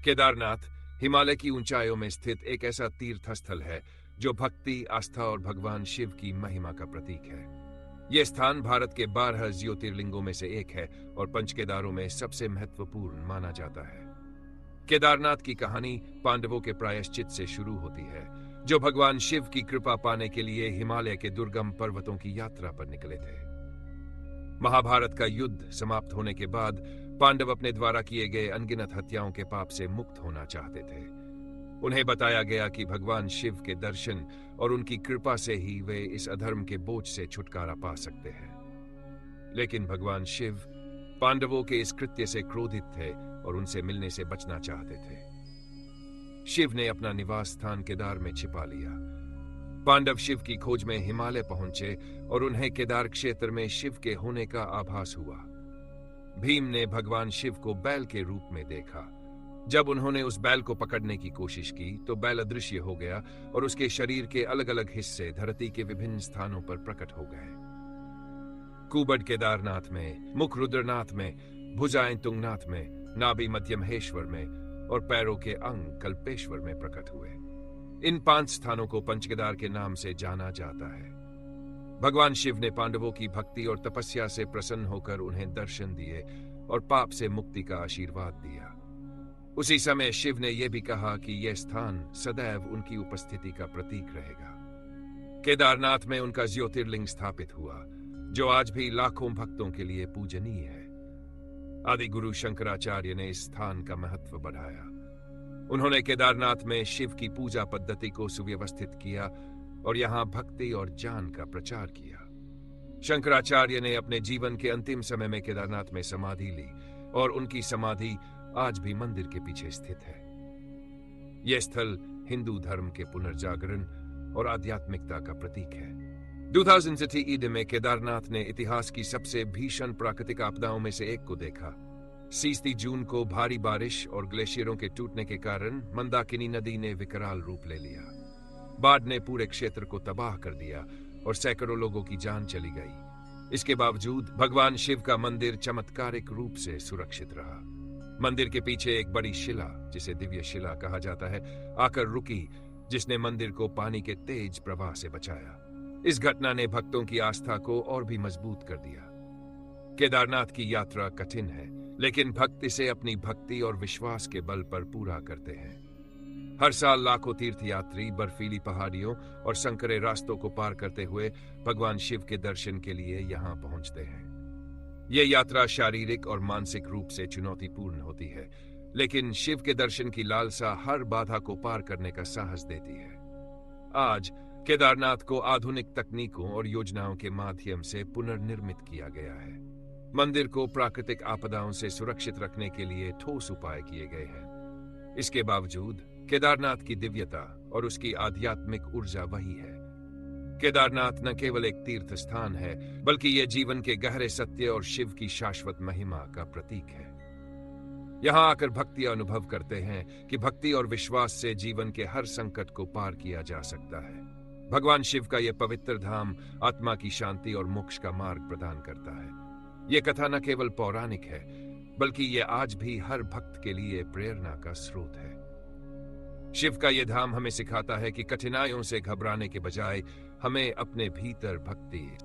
केदारनाथ हिमालय की ऊंचाइयों में स्थित एक ऐसा तीर्थ स्थल है जो भक्ति, आस्था और भगवान शिव की महिमा का प्रतीक है। यह स्थान भारत के 12 ज्योतिर्लिंगों में से एक है और पंचकेदारों में सबसे महत्वपूर्ण माना जाता है। केदारनाथ की कहानी पांडवों के प्रायश्चित से शुरू होती है, जो भगवान शिव की कृपा पाने के लिए हिमालय के दुर्गम पर्वतों की यात्रा पर निकले थे। महाभारत का युद्ध समाप्त होने के बाद पांडव अपने द्वारा किए गए अनगिनत हत्याओं के पाप से मुक्त होना चाहते थे। उन्हें बताया गया कि भगवान शिव के दर्शन और उनकी कृपा से ही वे इस अधर्म के बोझ से छुटकारा पा सकते हैं। लेकिन भगवान शिव पांडवों के इस कृत्य से क्रोधित थे और उनसे मिलने से बचना चाहते थे। शिव ने अपना निवास स्थान केदार में छिपा लिया। पांडव शिव की खोज में हिमालय पहुंचे और उन्हें केदार क्षेत्र में शिव के होने का आभास हुआ। भीम ने भगवान शिव को बैल के रूप में देखा। जब उन्होंने उस बैल को पकड़ने की कोशिश की तो बैल अदृश्य हो गया और उसके शरीर के अलग अलग हिस्से धरती के विभिन्न स्थानों पर प्रकट हो गए। कुबड़ केदारनाथ में, मुख रुद्रनाथ में, भुजाएं तुंगनाथ में, नाभि मध्य महेश्वर में और पैरों के अंग कल्पेश्वर में प्रकट हुए। इन 5 स्थानों को पंचकेदार के नाम से जाना जाता है। भगवान शिव ने पांडवों की भक्ति और तपस्या से प्रसन्न होकर उन्हें दर्शन दिए और पाप से मुक्ति का आशीर्वाद दिया। उसी समय शिव ने यह भी कहा कि यह स्थान सदैव उनकी उपस्थिति का प्रतीक रहेगा। केदारनाथ में उनका ज्योतिर्लिंग स्थापित हुआ, जो आज भी लाखों भक्तों के लिए पूजनीय है। आदि गुरु शंकराचार्य ने इस स्थान का महत्व बढ़ाया। उन्होंने केदारनाथ में शिव की पूजा पद्धति को सुव्यवस्थित किया और यहां भक्ति और ज्ञान का प्रचार किया। शंकराचार्य ने अपने जीवन के अंतिम समय में केदारनाथ में समाधि ली और उनकी समाधि आज भी मंदिर के पीछे स्थित है। यह स्थल हिंदू धर्म के पुनर्जागरण और आध्यात्मिकता का प्रतीक है। 2018 में केदारनाथ ने इतिहास की सबसे भीषण प्राकृतिक आपदाओं में से एक को देखा। 30 जून को भारी बारिश और ग्लेशियरों के टूटने के कारण मंदाकिनी नदी ने विकराल रूप ले लिया। बाढ़ ने पूरे क्षेत्र को तबाह कर दिया और सैकड़ों लोगों की जान चली गई। इसके बावजूद भगवान शिव का मंदिर चमत्कारिक रूप से सुरक्षित रहा। मंदिर के पीछे एक बड़ी शिला, जिसे दिव्य शिला कहा जाता है, आकर रुकी, जिसने मंदिर को पानी के तेज प्रवाह से बचाया। इस घटना ने भक्तों की आस्था को और भी मजबूत कर दिया। केदारनाथ की यात्रा कठिन है, लेकिन भक्त इसे अपनी भक्ति और विश्वास के बल पर पूरा करते हैं। हर साल लाखों तीर्थयात्री बर्फीली पहाड़ियों और संकरे रास्तों को पार करते हुए भगवान शिव के दर्शन के लिए यहाँ पहुंचते हैं। यह यात्रा शारीरिक और मानसिक रूप से चुनौतीपूर्ण होती है, लेकिन शिव के दर्शन की लालसा हर बाधा को पार करने का साहस देती है। आज केदारनाथ को आधुनिक तकनीकों और योजनाओं के माध्यम से पुनर्निर्मित किया गया है। मंदिर को प्राकृतिक आपदाओं से सुरक्षित रखने के लिए ठोस उपाय किए गए हैं। इसके बावजूद केदारनाथ की दिव्यता और उसकी आध्यात्मिक ऊर्जा वही है। केदारनाथ न केवल एक तीर्थ स्थान है, बल्कि यह जीवन के गहरे सत्य और शिव की शाश्वत महिमा का प्रतीक है। यहां आकर भक्ति अनुभव करते हैं कि भक्ति और विश्वास से जीवन के हर संकट को पार किया जा सकता है। भगवान शिव का यह पवित्र धाम आत्मा की शांति और मोक्ष का मार्ग प्रदान करता है। यह कथा न केवल पौराणिक है, बल्कि यह आज भी हर भक्त के लिए प्रेरणा का स्रोत है। शिव का यह धाम हमें सिखाता है कि कठिनाइयों से घबराने के बजाय हमें अपने भीतर भक्ति